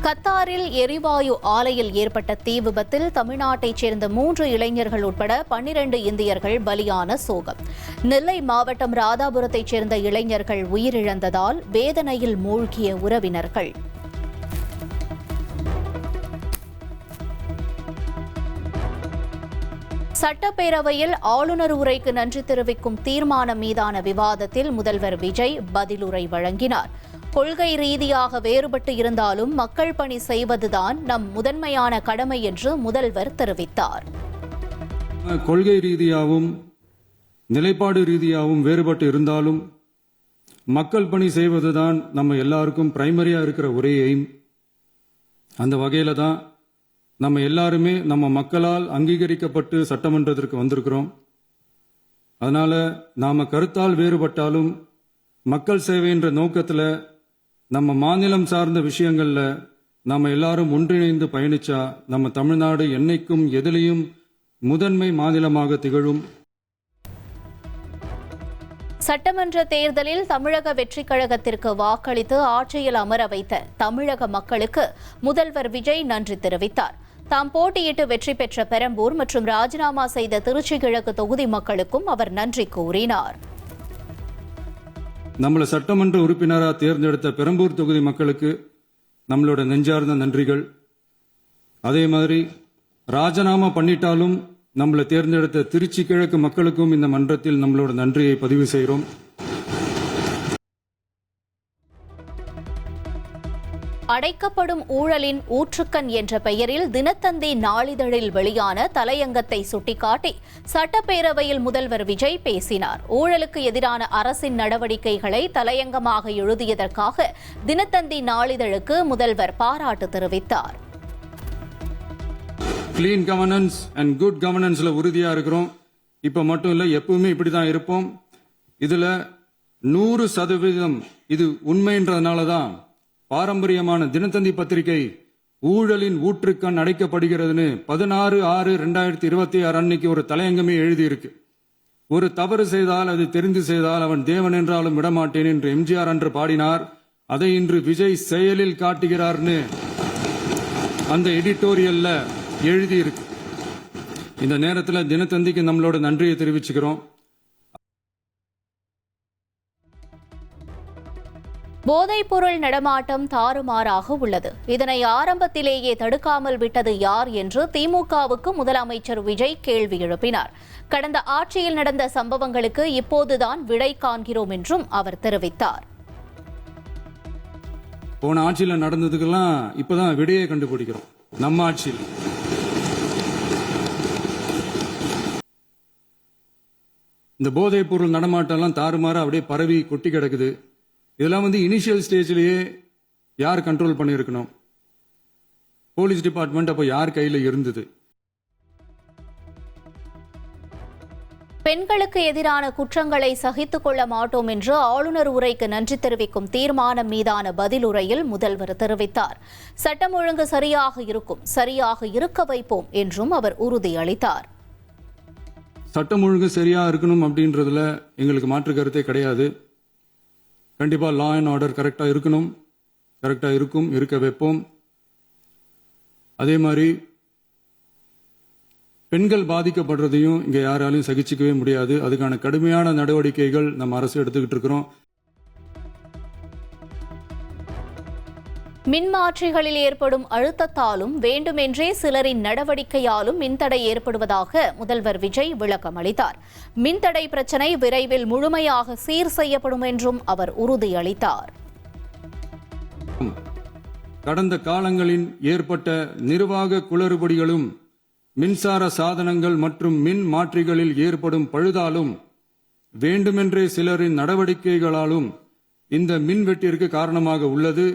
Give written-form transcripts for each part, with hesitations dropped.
கத்தாரில் எரிவாயு ஆலையில் ஏற்பட்ட தீ விபத்தில் தமிழ்நாட்டைச் சேர்ந்த 3 இளைஞர்கள் உட்பட 12 இந்தியர்கள் பலியான சோகம். நெல்லை மாவட்டம் ராதாபுரத்தைச் சேர்ந்த இளைஞர்கள் உயிரிழந்ததால் வேதனையில் மூழ்கிய உறவினர்கள். சட்டப்பேரவையில் ஆளுநர் உரைக்கு நன்றி தெரிவிக்கும் தீர்மானம் மீதான விவாதத்தில் முதல்வர் விஜய் பதிலுரை வழங்கினார். கொள்கை ரீதியாக வேறுபட்டு இருந்தாலும் மக்கள் பணி செய்வதுதான் நம் முதன்மையான கடமை என்று முதல்வர் தெரிவித்தார். கொள்கை ரீதியாகவும் நிலைப்பாடு ரீதியாகவும் வேறுபட்டு இருந்தாலும் மக்கள் பணி செய்வதுதான் நம்ம எல்லாருக்கும் பிரைமரியா இருக்கிற ஒரே எய்ம். அந்த வகையில தான் நம்ம எல்லாருமே நம்ம மக்களால் அங்கீகரிக்கப்பட்டு சட்டமன்றத்திற்கு வந்திருக்கிறோம். அதனால நாம கருத்தால் வேறுபட்டாலும் மக்கள் சேவை என்ற நோக்கத்தில் நம்ம மாநிலம் சார்ந்த விஷயங்கள்ல நாம எல்லாரும் ஒன்றிணைந்து பயணிச்சா நம்ம தமிழ்நாடு என்னைக்கும் எதிலையும் முதன்மை மாநிலமாக திகழும். சட்டமன்ற தேர்தலில் தமிழக வெற்றிக் கழகத்திற்கு வாக்களித்து ஆட்சியில் அமர வைத்த தமிழக மக்களுக்கு முதல்வர் விஜய் நன்றி தெரிவித்தார். தாம் போட்டியிட்டு வெற்றி பெற்ற பெரம்பூர் மற்றும் ராஜினாமா செய்த திருச்சி கிழக்கு தொகுதி மக்களுக்கும் அவர் நன்றி கூறினார். நம்மளை சட்டமன்ற உறுப்பினராக தேர்ந்தெடுத்த பெரம்பூர் தொகுதி மக்களுக்கு நம்மளோட நெஞ்சார்ந்த நன்றிகள். அதே மாதிரி ராஜினாமா பண்ணிட்டாலும் நம்மளை தேர்ந்தெடுத்த திருச்சி கிழக்கு மக்களுக்கும் இந்த மன்றத்தில் நம்மளோட நன்றியை பதிவு செய்கிறோம். அடைக்கப்படும் ஊழலின் ஊற்றுக்கண் என்ற பெயரில் தினத்தந்தி நாளிதழில் வெளியான தலையங்கத்தை சுட்டிக்காட்டி சட்டப்பேரவையில் முதல்வர் விஜய் பேசினார். ஊழலுக்கு எதிரான அரசின் நடவடிக்கைகளை தலையங்கமாக எழுதியதற்காக தினத்தந்தி நாளிதழுக்கு முதல்வர் பாராட்டு தெரிவித்தார். கிளீன் கவர்னன்ஸ் அண்ட் குட் கவர்னன்ஸ்ல உறுதியா இருக்கிறோம். இப்ப மட்டும் இல்ல, எப்பவுமே இப்படிதான் இருப்போம். இதுல 100% இது உண்மைன்றதுனாலதான் பாரம்பரியமான தினத்தந்தி பத்திரிகை ஊழலின் ஊற்றுக்கண் அடைக்கப்படுகிறதுன்னு 16/6/2026 அன்னைக்கு ஒரு தலையங்கமே எழுதியிருக்கு. ஒரு தவறு செய்தால் அது தெரிந்து செய்தால் அவன் தேவன் என்றாலும் விடமாட்டேன் என்று எம்ஜிஆர் அன்று பாடினார். அதை இன்று விஜய் செயலில் காட்டுகிறார்னு அந்த எடிட்டோரியல்ல எழுதியிருக்கு. இந்த நேரத்தில் தினத்தந்திக்கு நம்மளோட நன்றியை தெரிவிச்சுக்கிறோம். போதைப்பொருள் நடமாட்டம் தாறுமாறாக உள்ளது. இதனை ஆரம்பத்திலேயே தடுக்காமல் விட்டது யார் என்று திமுகவுக்கு முதலமைச்சர் விஜய் கேள்வி எழுப்பினார். கடந்த ஆட்சியில் நடந்த சம்பவங்களுக்கு இப்போதுதான் விடை காண்கிறோம் என்றும் அவர் தெரிவித்தார். போன ஆட்சியில் நடந்ததுக்கெல்லாம் இப்பதான் விடையை கண்டுபிடிக்கிறோம். நம்ம ஆட்சியில் இந்த போதைப் பொருள் நடமாட்டம்லாம் தாறுமாற அப்படியே பரவி கொட்டி கிடக்குது. இதெல்லாம் இனிஷியல் ஸ்டேஜ்லயே யார் கண்ட்ரோல் பண்ணியிருக்கணும்? போலீஸ் டிபார்ட்மெண்ட் அப்போ யார் கையில் இருந்தது? பெண்களுக்கு எதிரான குற்றங்களை சகித்துக் கொள்ள மாட்டோம் என்று ஆளுநர் உரைக்கு நன்றி தெரிவிக்கும் தீர்மானம் மீதான பதிலுரையில் முதல்வர் தெரிவித்தார். சட்டம் ஒழுங்கு சரியாக இருக்கும், சரியாக இருக்க வைப்போம் என்றும் அவர் உறுதியளித்தார். சட்டம் ஒழுங்கு சரியா இருக்கணும் அப்படின்றதுல எங்களுக்கு மாற்று கருத்தே கிடையாது. கண்டிப்பா லா அண்ட் ஆர்டர் கரெக்டா இருக்கணும், கரெக்டா இருக்கும், இருக்க வைப்போம். அதே மாதிரி பெண்கள் பாதிக்கப்படுறதையும் இங்க யாராலையும் சகிச்சுக்கவே முடியாது. அதுக்கான கடுமையான நடவடிக்கைகள் நம்ம அரசு எடுத்துக்கிட்டு இருக்கிறோம். மின்மாற்றிகளில் ஏற்படும் அழுத்தத்தாலும் வேண்டுமென்றே சிலரின் நடவடிக்கையாலும் மின்தடை ஏற்படுவதாக முதல்வர் விஜய் விளக்கம் அளித்தார். மின்தடை பிரச்சினை விரைவில் முழுமையாக சீர் செய்யப்படும் என்றும் அவர் உறுதியளித்தார். கடந்த காலங்களில் ஏற்பட்ட நிர்வாக குளறுபடிகளும் மின்சார சாதனங்கள் மற்றும் மின் மாற்றிகளில் ஏற்படும் பழுதாலும் வேண்டுமென்றே சிலரின் நடவடிக்கைகளாலும் இந்த மின்வெட்டிற்கு காரணமாக உள்ளது.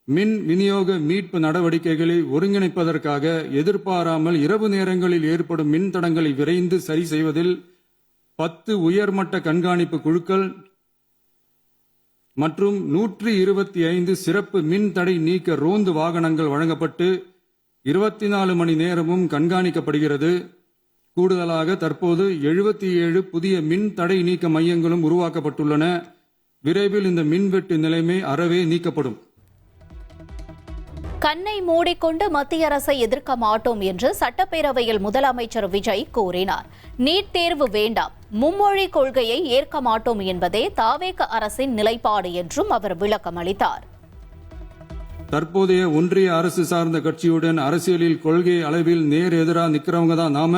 மின் விநியோக மீட்பு நடவடிக்கைகளை ஒருங்கிணைப்பதற்காக எதிர்பாராமல் இரவு நேரங்களில் ஏற்படும் மின் தடங்களை விரைந்து சரி செய்வதில் 10 உயர்மட்ட கண்காணிப்பு குழுக்கள் மற்றும் 125 சிறப்பு மின் தடை நீக்க ரோந்து வாகனங்கள் வழங்கப்பட்டு 24 மணி நேரமும் கண்காணிக்கப்படுகிறது. கூடுதலாக தற்போது 77 புதிய மின் தடை நீக்க மையங்களும் உருவாக்கப்பட்டுள்ளன. விரைவில் இந்த மின்வெட்டு நிலைமை அறவே நீக்கப்படும். கண்ணை மூடிக்கொண்டு மத்திய அரசை எதிர்க்க மாட்டோம் என்று சட்டப்பேரவையில் முதலமைச்சர் விஜய் கூறினார். நீட் தேர்வு வேண்டாம், மும்மொழி கொள்கையை ஏற்க மாட்டோம் என்பதே தாவேக அரசின் நிலைப்பாடு என்றும் அவர் விளக்கம் அளித்தார். தற்போதைய ஒன்றிய அரசு சார்ந்த கட்சியுடன் அரசியலில் கொள்கை அளவில் நேர் எதிராக நிக்கிறவங்க தான் நாம.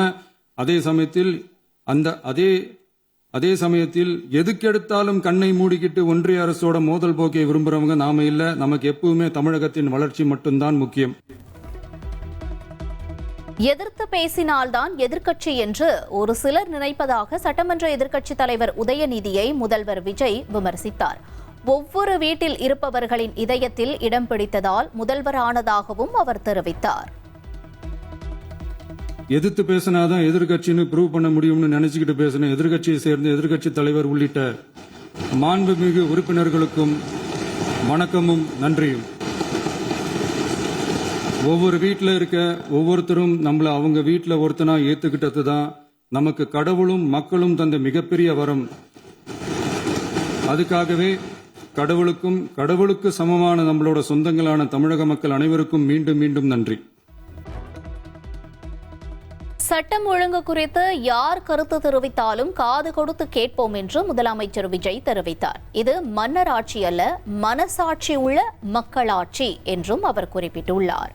அதே சமயத்தில் எதுக்கெடுத்தாலும் கண்ணை மூடிக்கிட்டு ஒன்றிய அரசோட மோதல் போக்கை விரும்புறவங்க நாம இல்ல. நமக்கு எப்பவுமே தமிழகத்தின் வளர்ச்சி மட்டும்தான் முக்கியம். எதிர்த்து பேசினால்தான் எதிர்க்கட்சி என்று ஒரு சிலர் நினைப்பதாக சட்டமன்ற எதிர்க்கட்சித் தலைவர் உதயநிதியை முதல்வர் விஜய் விமர்சித்தார். ஒவ்வொரு வீட்டில் இருப்பவர்களின் இதயத்தில் இடம் பிடித்ததால் முதல்வரானதாகவும் அவர் தெரிவித்தார். எதிர்த்து பேசினாதான் எதிர்கட்சின்னு ப்ரூவ் பண்ண முடியும்னு நினைச்சுக்கிட்டு பேசின எதிர்கட்சியை சேர்ந்த எதிர்கட்சி தலைவர் உள்ளிட்ட மாண்புமிகு உறுப்பினர்களுக்கும் வணக்கமும் நன்றியும். ஒவ்வொரு வீட்டில் இருக்க ஒவ்வொருத்தரும் நம்மள அவங்க வீட்டில் ஒருத்தனா ஏத்துக்கிட்டது தான் நமக்கு கடவுளும் மக்களும் தந்த மிகப்பெரிய வரம். அதுக்காகவே கடவுளுக்கு சமமான நம்மளோட சொந்தங்களான தமிழக மக்கள் அனைவருக்கும் மீண்டும் மீண்டும் நன்றி. சட்டம் ஒழுங்கு குறித்து யார் கருத்து தெரிவித்தாலும் காது கொடுத்து கேட்போம் என்று முதலமைச்சர் விஜய் தெரிவித்தார். இது மன்னர் ஆட்சி அல்ல, மனசாட்சி உள்ள மக்களாட்சி என்றும் அவர் குறிப்பிட்டுள்ளார்.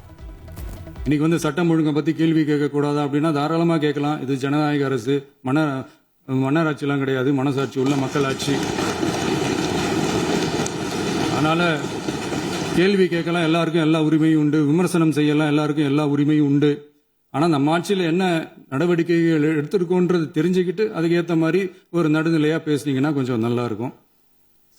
இன்னைக்கு சட்டம் ஒழுங்கை பத்தி கேள்வி கேட்க கூடாதா அப்படின்னா தாராளமா கேட்கலாம். இது ஜனநாயக அரசு, மன்னராட்சி எல்லாம் கிடையாது, மனசாட்சி உள்ள மக்களாட்சி. அதனால கேள்வி கேட்கலாம், எல்லாருக்கும் எல்லா உரிமையும் உண்டு. விமர்சனம் செய்யலாம், எல்லாருக்கும் எல்லா உரிமையும் உண்டு. ஆனா நம்ம ஆட்சியில் என்ன நடவடிக்கைகள் எடுத்திருக்கோன்றது தெரிஞ்சுக்கிட்டு அதுக்கு ஏற்ற மாதிரி ஒரு நடுநிலையா பேசுனீங்கன்னா கொஞ்சம் நல்லா இருக்கும்.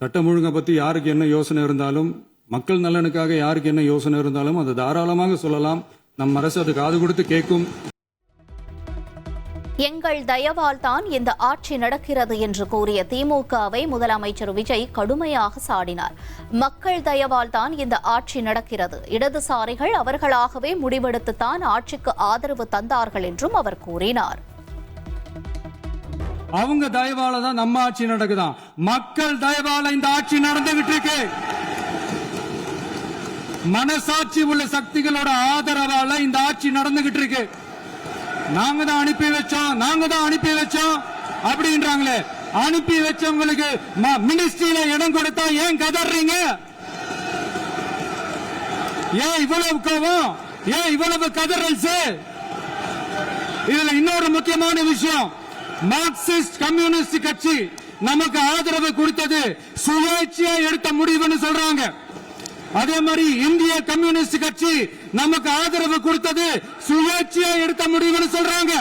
சட்டம் ஒழுங்கை பத்தி யாருக்கு என்ன யோசனை இருந்தாலும், மக்கள் நலனுக்காக யாருக்கு என்ன யோசனை இருந்தாலும் அதை தாராளமாக சொல்லலாம். நம்ம அரசு அது காது கொடுத்து கேட்கும். எங்கள் தயவால் தான் இந்த ஆட்சி நடக்கிறது என்று கூறிய திமுகவை முதலமைச்சர் விஜய் கடுமையாக சாடினார். மக்கள் தயவால் தான் இந்த ஆட்சி நடக்கிறது, இடதுசாரிகள் அவர்களாகவே முடிவெடுத்துத்தான் ஆட்சிக்கு ஆதரவு தந்தார்கள் என்றும் அவர் கூறினார். அவங்க தயவால தான் நம்ம ஆட்சி நடக்குதான், மக்கள் தயவால இந்த ஆட்சி நடந்துகிட்டு இருக்கு. மனசாட்சி உள்ள சக்திகளோட ஆதரவால இந்த ஆட்சி நடந்துகிட்டு இருக்கு. நாங்க தான் அனுப்பி வச்சோம் அப்படின்றாங்களே. அனுப்பி வச்சவங்களுக்கு மினிஸ்ட்ரியில இடம் கொடுத்தா ஏன் கதறீங்க? ஏன் இவ்வளவு கோபம்? ஏன் இவ்வளவு கதறல்ஸ்? இதுல இன்னொரு முக்கியமான விஷயம், மார்க்சிஸ்ட் கம்யூனிஸ்ட் கட்சி நமக்கு ஆதரவு கொடுத்தது சுயேட்சையா எடுத்த முடிவுன்னு சொல்றாங்க. அதே மாதிரி இந்திய கம்யூனிஸ்ட் கட்சி நமக்கு ஆதரவு கொடுத்தது சுயேட்சையா எடுத்த முடிவுன்னு சொல்றாங்க.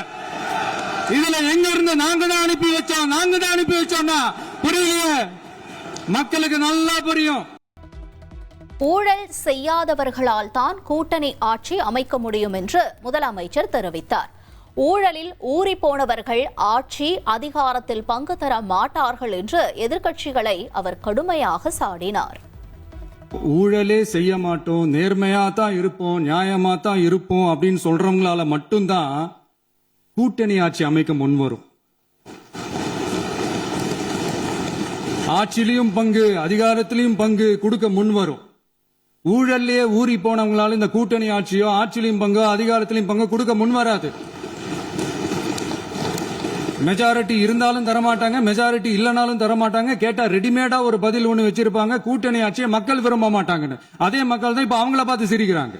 இதுல எங்க இருந்து நாங்க தான் அனுப்பி வச்சோம்னா புரியல, மக்களுக்கு நல்லா புரியும். ஊழல் செய்யாதவர்களால் தான் கூட்டணி ஆட்சி அமைக்க முடியும் என்று முதலமைச்சர் தெரிவித்தார். ஊழலில் ஊறி போனவர்கள் ஆட்சி அதிகாரத்தில் பங்கு தர மாட்டார்கள் என்று எதிர்க்கட்சிகளை அவர் கடுமையாக சாடினார். ஊழலே செய்ய மாட்டோம், நேர்மையா தான் இருப்போம், நியாயமா தான் இருப்போம் அப்படின்னு சொல்றவங்களால மட்டும்தான் கூட்டணி ஆட்சி அமைக்க முன்வரும். ஆட்சியிலையும் பங்கு, அதிகாரத்திலையும் பங்கு கொடுக்க முன்வரும். ஊழல்லையே ஊறி போனவங்களால இந்த கூட்டணி ஆட்சியோ ஆட்சியிலையும் பங்கு அதிகாரத்திலையும் பங்கு கொடுக்க முன்வராது. மெஜாரிட்டி இருந்தாலும் தரமாட்டாங்க, மெஜாரிட்டி இல்லனாலும் தரமாட்டாங்க. கேட்டா ரெடிமேடா ஒரு பதில் ஒண்ணு வச்சிருப்பாங்க, கூட்டணி ஆட்சியை மக்கள் விரும்ப மாட்டாங்கன்னு. அதே மக்கள் தான் இப்ப அவங்கள பார்த்து சிரிக்கிறாங்க.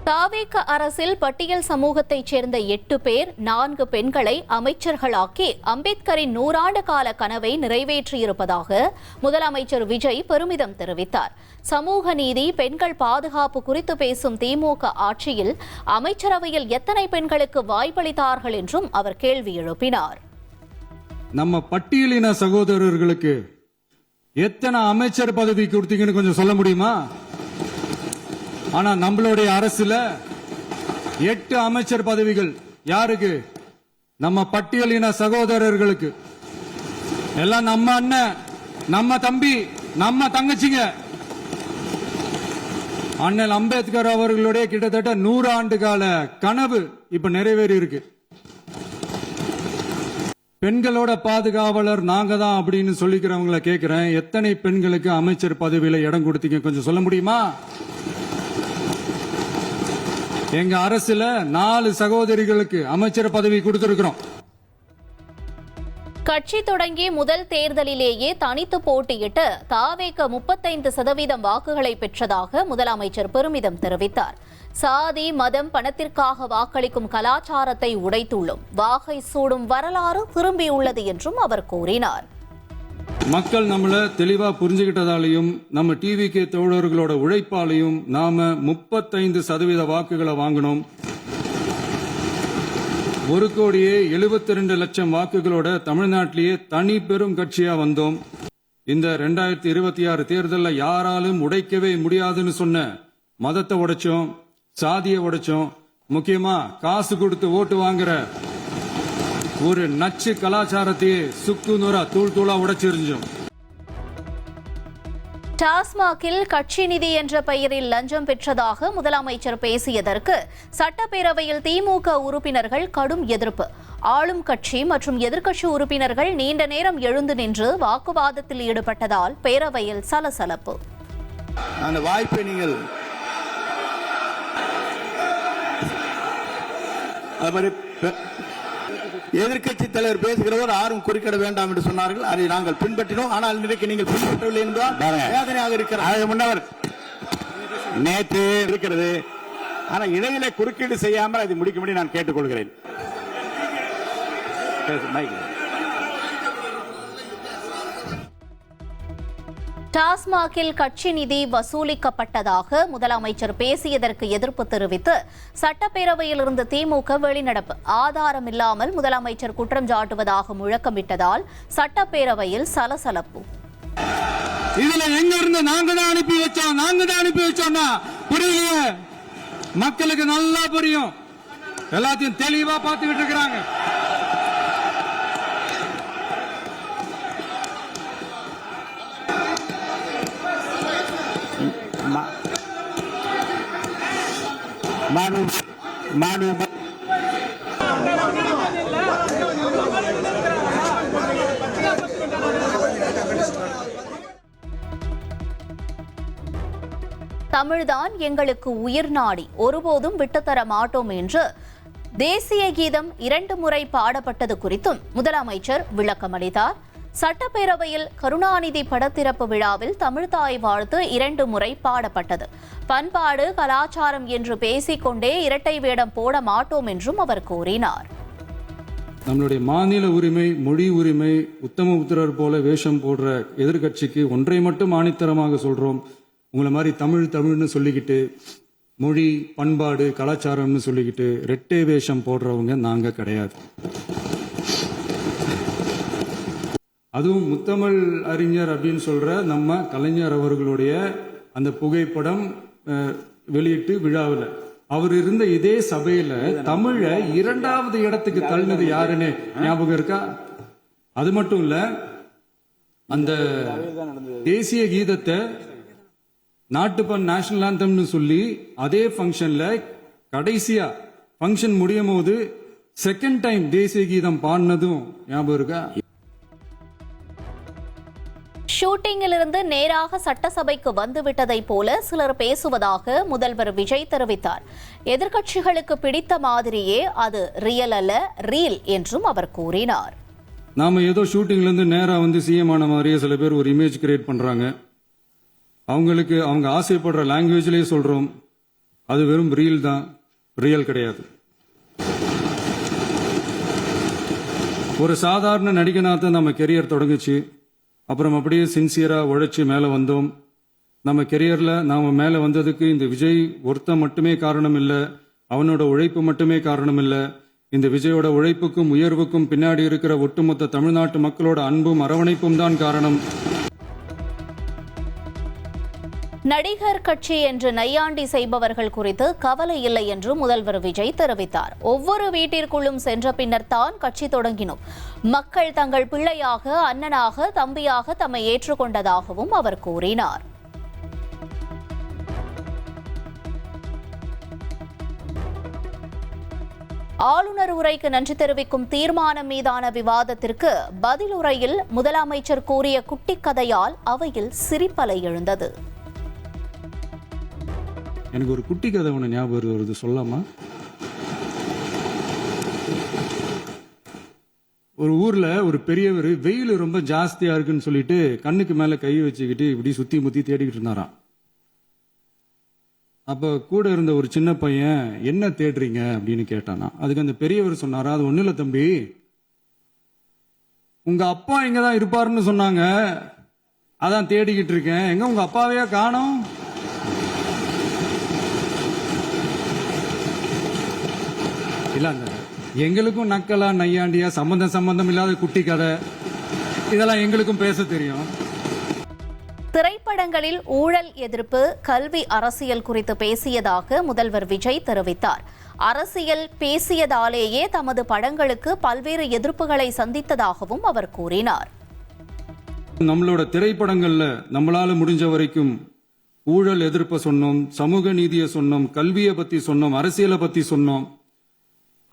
தாவேக அரசில் பட்டியல் சமூகத்தைச் சேர்ந்த 8 பேர் 4 பெண்களை அமைச்சர்களாக்கி அம்பேத்கரின் 100 ஆண்டு கால கனவை நிறைவேற்றியிருப்பதாக முதலமைச்சர் விஜய் பெருமிதம் தெரிவித்தார். சமூக நீதி, பெண்கள் பாதுகாப்பு குறித்து பேசும் திமுக ஆட்சியில் அமைச்சரவையில் எத்தனை பெண்களுக்கு வாய்ப்பளித்தார்கள் என்றும் அவர் கேள்வி எழுப்பினார். நம்ம பட்டியலின சகோதரர்களுக்கு எத்தனை அமைச்சர் பதவி கொடுத்தீங்கன்னு கொஞ்சம் சொல்ல முடியுமா? ஆனா நம்மளுடைய அரசுல 8 அமைச்சர் பதவிகள் யாருக்கு? நம்ம பட்டியலின சகோதரர்களுக்கு. எல்லாம் நம்ம அண்ணன், நம்ம தம்பி, நம்ம தங்கச்சிங்க. அண்ணல் அம்பேத்கர் அவர்களுடைய கிட்டத்தட்ட 100 ஆண்டு கால கனவு இப்ப நிறைவேறி இருக்கு. பெண்களோட பாதுகாவலர் நாங்க தான் அப்படின்னு சொல்லிக்கிறவங்கள கேட்கிறேன், எத்தனை பெண்களுக்கு அமைச்சர் பதவியில இடம் கொடுத்தீங்க கொஞ்சம் சொல்ல முடியுமா? எங்க அரசுல 4 சகோதரிகளுக்கு அமைச்சர் பதவி கொடுத்திருக்கிறோம். கட்சி தொடங்கி முதல் தேர்தலிலேயே தனித்து போட்டியிட்டு தாவேக 35% வாக்குகளை பெற்றதாக முதலமைச்சர் பெருமிதம் தெரிவித்தார். சாதி மதம் பணத்திற்காக வாக்களிக்கும் கலாச்சாரத்தை உடைத்துள்ளோம், வாகை சூடும் வரலாறு திரும்பியுள்ளது என்றும் அவர் கூறினார். மக்கள் நம்மள தெளிவா புரிஞ்சுகிட்டதாலையும் நம்ம டிவிகே தோழர்களோட உழைப்பாலையும் நாம 35% வாக்குகளை வாங்கினோம். 1,72,00,000 வாக்குகளோட தமிழ்நாட்டிலேயே தனி பெரும் கட்சியா வந்தோம். இந்த 2026 தேர்தலில் யாராலும் உடைக்கவே முடியாதுன்னு சொன்ன மதத்தை உடைச்சோம், சாதியை உடைச்சோம், முக்கியமா காசு கொடுத்து ஓட்டு வாங்குற ஒரு நச்சு கலாச்சாரத்தையே சுக்கு நூறா தூள் தூளா உடைச்சிருந்தோம். டாஸ்மாகில் கட்சி நிதி என்ற பெயரில் லஞ்சம் பெற்றதாக முதலமைச்சர் பேசியதற்கு சட்டப்பேரவையில் திமுக உறுப்பினர்கள் கடும் எதிர்ப்பு. ஆளும் கட்சி மற்றும் எதிர்க்கட்சி உறுப்பினர்கள் நீண்ட நேரம் எழுந்து நின்று வாக்குவாதத்தில் ஈடுபட்டதால் பேரவையில் சலசலப்பு. அந்த வாய்ப்பை நீங்கள் எதிர்க்கட்சி தலைவர் பேசுகிறவர் யாரும் குறுக்கிட வேண்டாம் என்று சொன்னார்கள். அதை நாங்கள் பின்பற்றினோம். ஆனால் இன்றைக்கு நீங்கள் பின்பற்றவில்லை என்றால் வேதனையாக இருக்கிறது. முன்னவர் நேற்று இருக்கிறது. ஆனால் இடையிலே குறுக்கீடு செய்யாமல் அதை முடிக்கும்படி நான் கேட்டுக்கொள்கிறேன். டாஸ்மாகில் கட்சி நிதி வசூலிக்கப்பட்டதாக முதலமைச்சர் பேசியதற்கு எதிர்ப்பு தெரிவித்து சட்டப்பேரவையில் இருந்து திமுக வெளிநடப்பு. ஆதாரமில்லாமல் முதலமைச்சர் குற்றம் சாட்டுவதாக முழக்கமிட்டதால் சட்டப்பேரவையில் சலசலப்பு. இதுல எங்க இருந்து நாங்க தான் அனுப்பி வச்சோம்னா புரியல, மக்களுக்கு நல்லா புரியும், எல்லாத்தையும் தெளிவா பார்த்துக்கிட்டு இருக்கிறாங்க. தமிழ்தான் எங்களுக்கு உயிர் நாடி, ஒருபோதும் விட்டுத்தர மாட்டோம் என்று தேசிய கீதம் 2 முறை பாடப்பட்டது குறித்தும் முதலமைச்சர் விளக்கமளித்தார். சட்டப்பேரவையில் கருணாநிதி படத்திறப்பு விழாவில் தமிழ்தாய் வாழ்த்து 2 முறை பாடப்பட்டது. பண்பாடு கலாச்சாரம் என்று பேசிக்கொண்டே இரட்டை வேடம் போட மாட்டோம் என்றும் அவர் கூறினார். நம்மளுடைய மாநில உரிமை, மொழி உரிமை, உத்தம உத்தரர் போல வேஷம் போடுற எதிர்கட்சிக்கு ஒன்றை மட்டும் ஆணித்தரமாக சொல்றோம், உங்களை மாதிரி தமிழ்னு சொல்லிக்கிட்டு மொழி பண்பாடு கலாச்சாரம்னு சொல்லிக்கிட்டு ரெட்டை வேஷம் போடுறவங்க நாங்க கிடையாது. அதுவும் முத்தமிழ் அறிஞர் அப்படின்னு சொல்ற நம்ம கலைஞர் அவர்களுடைய அந்த புகைப்படம் வெளியிட்டு விழாவில் அவர் இருந்த இதே சபையில தமிழ 2வது இடத்துக்கு தள்ளினது யாருன்னு ஞாபகம் இருக்கா? அது மட்டும் இல்ல, அந்த தேசிய கீதத்தை நாட்டுப்பண் நேஷனல் ஆந்தம்னு சொல்லி அதே பங்கன்ல கடைசியா பங்கன் முடியும் போது செகண்ட் டைம் தேசிய கீதம் பாடினதும் ஞாபகம் இருக்கா? ஷூட்டிங்கிலிருந்து நேராக சட்டசபைக்கு வந்துவிட்டதை போல சிலர் பேசுவதாக முதல்வர் விஜய் தெரிவித்தார். எதிர்க்கட்சிகளுக்கு பிடித்த மாதிரியே அது ரியல் அல்ல, ரீல் என்றும் அவர் கூறினார். நாம ஏதோ ஷூட்டிங்ல இருந்து நேரா வந்து சிஎம் ஆன மாதிரியே சில பேர் ஒரு இமேஜ் கிரியேட் பண்றாங்க. அவங்களுக்கு அவங்க ஆசைப்படுற லாங்குவேஜ்லயே சொல்றோம், அது வெறும் ரீல் தான், ரியல் கிடையாது. ஒரு சாதாரண நடிகனாக நம்ம கெரியர் தொடங்குச்சு. அப்புறம் அப்படியே சின்சியரா உழைச்சி மேல வந்தோம். நம்ம கெரியர்ல நாம மேல வந்ததுக்கு இந்த விஜய் ஒருத்தன் மட்டுமே காரணம் இல்ல, அவனோட உழைப்பு மட்டுமே காரணம் இல்ல. இந்த விஜயோட உழைப்புக்கும் உயர்வுக்கும் பின்னாடி இருக்கிற ஒட்டுமொத்த தமிழ்நாட்டு மக்களோட அன்பும் அரவணைப்பும் தான் காரணம். நடிகர் கட்சி என்று நையாண்டி செய்பவர்கள் குறித்து கவலை இல்லை என்று முதல்வர் விஜய் தெரிவித்தார். ஒவ்வொரு வீட்டிற்குள்ளும் சென்ற பின்னர் தான் கட்சி தொடங்கினோம். மக்கள் தங்கள் பிள்ளையாக, அண்ணனாக, தம்பியாக தம்மை ஏற்றுக்கொண்டதாகவும் அவர் கூறினார். ஆளுநர் உரைக்கு நன்றி தெரிவிக்கும் தீர்மானம் மீதான விவாதத்திற்கு பதில் உரையில் முதலமைச்சர் கூறிய குட்டிக் கதையால் அவையில் சிரிப்பலை எழுந்தது. எனக்கு ஒரு குட்டி கதை ஒன்று ஞாபகம் வருது, சொல்லாமா? ஒரு ஊர்ல ஒரு பெரியவர் வெயில் ரொம்ப ஜாஸ்தியா இருக்குன்னு சொல்லிட்டு கண்ணுக்கு மேல கை வச்சுக்கிட்டு இப்படி சுத்தி முத்தி தேடிக்கிட்டு இருந்தாராம். அப்ப கூட இருந்த ஒரு சின்ன பையன், என்ன தேடுறீங்க அப்படின்னு கேட்டானா. அதுக்கு அந்த பெரியவர் சொன்னாரா, அது ஒண்ணு இல்ல தம்பி, உங்க அப்பா இங்கதான் இருப்பாருன்னு சொன்னாங்க, அதான் தேடிக்கிட்டு இருக்கேன். எங்க உங்க அப்பாவையா காணோம்? இல்லங்க, எங்களுக்கும் நக்கலா நையாண்டியா சம்பந்தம் இல்லாத குட்டி கதை இதெல்லாம் எங்களுக்கும் பேச தெரியும். திரைப்படங்களில் ஊழல் எதிர்ப்பு, கல்வி, அரசியல் குறித்து பேசியதாக முதல்வர் விஜய் தெரிவித்தார். அரசியல் பேசியதாலேயே தமது படங்களுக்கு பல்வேறு எதிர்ப்புகளை சந்தித்ததாகவும் அவர் கூறினார். நம்மளோட திரைப்படங்கள்ல நம்மளால முடிஞ்ச வரைக்கும் ஊழல் எதிர்ப்பை சொன்னோம், சமூக நீதியை சொன்னோம், கல்வியை பத்தி சொன்னோம், அரசியலை பத்தி சொன்னோம்.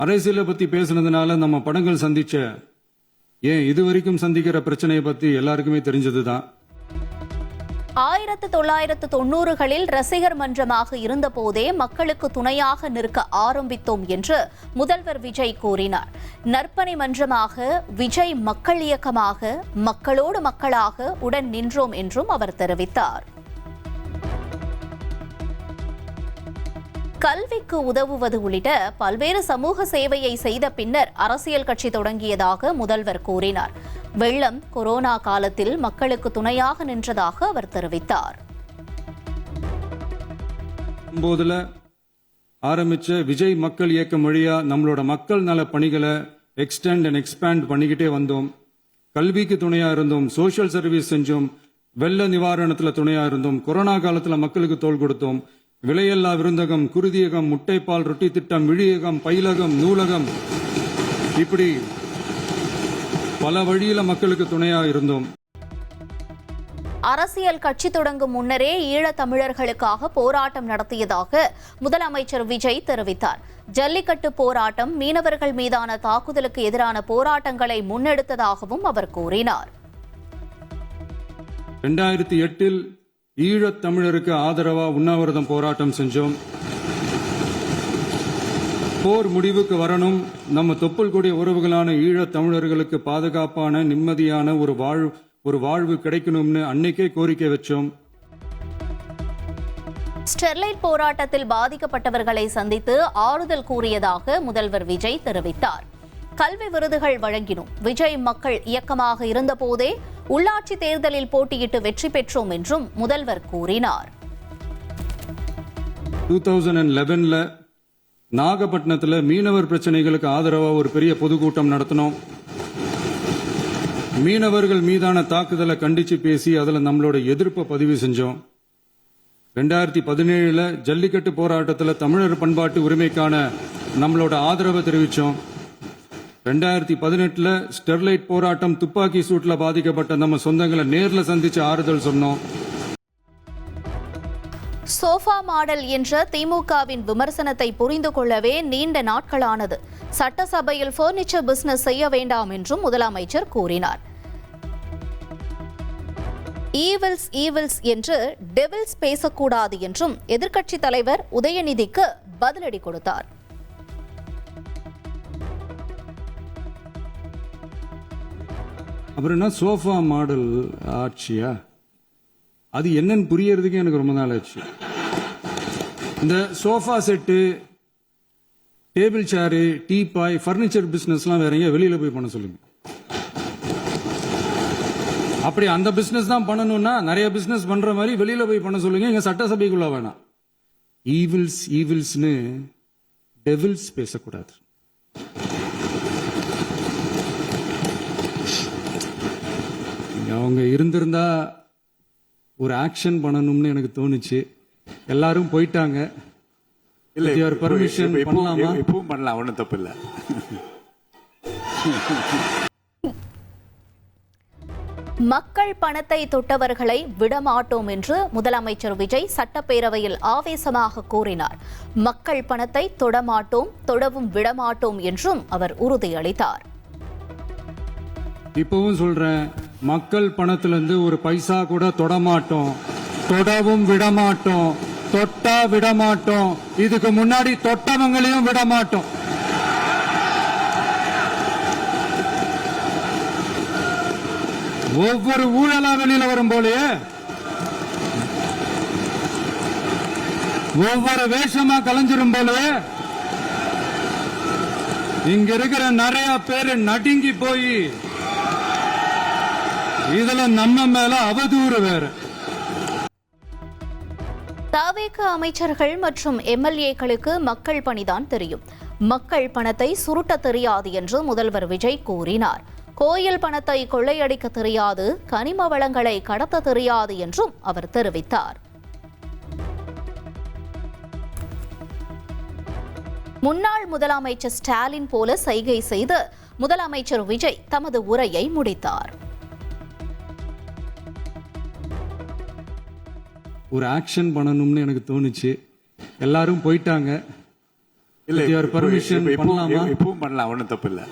அரசியலை பத்தி பேசுனதுனால நம்ம படங்கள் சந்திச்ச இதுவரைக்கும் சந்திக்கிற பிரச்சனையை பத்தி எல்லாருக்குமே தெரிஞ்சதுதான். 1990களில் ரசிகர் மன்றமாக இருந்தபோதே மக்களுக்கு துணையாக நிற்க ஆரம்பித்தோம் என்று முதல்வர் விஜய் கூறினார். நற்பணி மன்றமாக, விஜய் மக்கள் இயக்கமாக, மக்களோடு மக்களாக உடன் நின்றோம் என்றும் அவர் தெரிவித்தார். கல்விக்கு உதவுவது உள்ளிட்ட பல்வேறு சமூக சேவையை செய்த பின்னர் அரசியல் கட்சி தொடங்கியதாக முதல்வர் கூறினார். வெள்ளம், கொரோனா காலத்தில் மக்களுக்கு துணையாக நின்றதாக அவர் தெரிவித்தார். போதுல ஆரம்பிச்ச விஜய் மக்கள் இயக்கம் வழியா நம்மளோட மக்கள் நல பணிகளை எக்ஸ்டெண்ட் அண்ட் எக்ஸ்பேண்ட் பண்ணிக்கிட்டே வந்தோம். கல்விக்கு துணையா இருந்தோம், சோசியல் சர்வீஸ் செஞ்சோம், வெள்ள நிவாரணத்துல துணையா இருந்தோம், கொரோனா காலத்துல மக்களுக்கு தோள் கொடுத்தோம். விலையில்லா விருந்தகம், குருதியகம், முட்டைப்பால் ரொட்டி திட்டம், விழியகம், பயிலகம், நூலகம், இப்படி பல வழியில மக்களுக்கு துணையா இருந்தோம். அரசியல் கட்சி தொடங்கும் முன்னரே ஈழத் தமிழர்களுக்காக போராட்டம் நடத்தியதாக முதலமைச்சர் விஜய் தெரிவித்தார். ஜல்லிக்கட்டு போராட்டம், மீனவர்கள் மீதான தாக்குதலுக்கு எதிரான போராட்டங்களை முன்னெடுத்ததாகவும் அவர் கூறினார். 2008 ஈழத் தமிழருக்கு ஆதரவா உண்ணாவிரதம் போராட்டம் செஞ்சோம். போர் முடிவுக்கு வரணும், நம்ம தொப்புள் கொடிய உறவுகளான ஈழத் தமிழர்களுக்கு பாதுகாப்பான நிம்மதியான ஒரு வாழ்வு கிடைக்கணும்னு அன்னைக்கே கோரிக்கை வச்சோம். ஸ்டெர்லைட் போராட்டத்தில் பாதிக்கப்பட்டவர்களை சந்தித்து ஆறுதல் கூறியதாக முதல்வர் விஜய் தெரிவித்தார். கல்வி விருதுகள் வழங்கினோம். விஜய் மக்கள் இயக்கமாக இருந்தபோதே உள்ளாட்சி தேர்தலில் போட்டியிட்டு வெற்றி பெற்றோம் என்றும் முதல்வர் கூறினார். 2011 நாகப்பட்டினத்தில் மீனவர் பிரச்சனைகளுக்கு ஆதரவாக ஒரு பெரிய பொதுக்கூட்டம் நடத்தினோம். மீனவர்கள் மீதான தாக்குதலை கண்டிச்சு பேசி அதில் நம்மளோட எதிர்ப்பை பதிவு செஞ்சோம். 2017 ஜல்லிக்கட்டு போராட்டத்தில் தமிழர் பண்பாட்டு உரிமைக்கான நம்மளோட ஆதரவை தெரிவித்தோம். 2018 ஸ்டெர்லைட் போராட்டம், துப்பாக்கி சூட்ல பாதிக்கப்பட்ட நம்ம சொந்தங்களை நேர்ல சந்திச்சு ஆறுதல் சொன்னோம். சோஃபா மாடல் என்ற திமுகவின் விமர்சனத்தை புரிந்து கொள்ளவே நீண்ட நாட்களானது. சட்டசபையில் பர்னிச்சர் பிசினஸ் செய்ய வேண்டாம் என்றும் முதலமைச்சர் கூறினார். ஈவில்ஸ் என்று டெவில்ஸ் பேசக்கூடாது என்றும் எதிர்க்கட்சித் தலைவர் உதயநிதிக்கு பதிலடி கொடுத்தார். அப்புறம் என்ன சோஃபா மாடல் ஆட்சியா, அது என்னன்னு புரியறதுக்கு எனக்கு ரொம்ப நாள் ஆச்சு. இந்த sofa set, table chair, teapoy, furniture பிசினஸ்லாம் வேற எங்க வெளியில போய் பண்ண சொல்லுங்க. அப்படி அந்த பிசினஸ் தான் பண்ணணும்னா நிறைய பிசினஸ் பண்ற மாதிரி வெளியில போய் பண்ண சொல்லுங்க, எங்க சட்டசபைக்குள்ள வேணாம். ஈவில்ஸ்னு டெவில்ஸ் பேசக்கூடாது. அவங்க இருந்திருந்தா ஒரு ஆக்ஷன் பண்ணணும்னு எனக்கு தோணுச்சு. எல்லாரும் போயிட்டாங்க. இல்ல பர்மிஷன் பண்ணலாமா? இப்பவும் பண்ணலாம், ஒன்றும் தப்பு இல்லை. மக்கள் பணத்தை தொட்டவர்களை விடமாட்டோம் என்று முதலமைச்சர் விஜய் சட்டப்பேரவையில் ஆவேசமாக கூறினார். மக்கள் பணத்தை தொடமாட்டோம், தொடவும் விடமாட்டோம் என்றும் அவர் உறுதியளித்தார். இப்பவும் சொல்றேன், மக்கள் பணத்திலிருந்து ஒரு பைசா கூட தொடமாட்டோம், தொடவும் விடமாட்டோம், தொட்டா விடமாட்டோம், இதுக்கு முன்னாடி தொட்டவங்களையும் விடமாட்டோம். ஒவ்வொரு ஊழலா வெளியில வரும் போலயே ஒவ்வொரு வேஷமா கலைஞ்சிரும் போலயே இங்க இருக்கிற நிறைய பேரு நடுங்கி போய் இதுல நம்ம மேல அவதூறு வேற. தவேக அமைச்சர்கள் மற்றும் எம்எல்ஏக்களுக்கு மக்கள் பணிதான் தெரியும், மக்கள் பணத்தை சுருட்ட தெரியாது என்று முதல்வர் விஜய் கூறினார். கோயில் பணத்தை கொள்ளையடிக்க தெரியாது, கனிம வளங்களை கடத்த தெரியாது என்றும் அவர் தெரிவித்தார். முன்னாள் முதலமைச்சர் ஸ்டாலின் போல சைகை செய்து முதலமைச்சர் விஜய் தமது உரையை முடித்தார். ஒரு ஆக்ஷன் பண்ணணும்னு எனக்கு தோணுச்சு. எல்லாரும் போயிட்டாங்க. இல்ல பர்மிஷன் பண்ணலாமா? இப்பவும் பண்ணலாம், ஒன்றும் தப்பு இல்லை.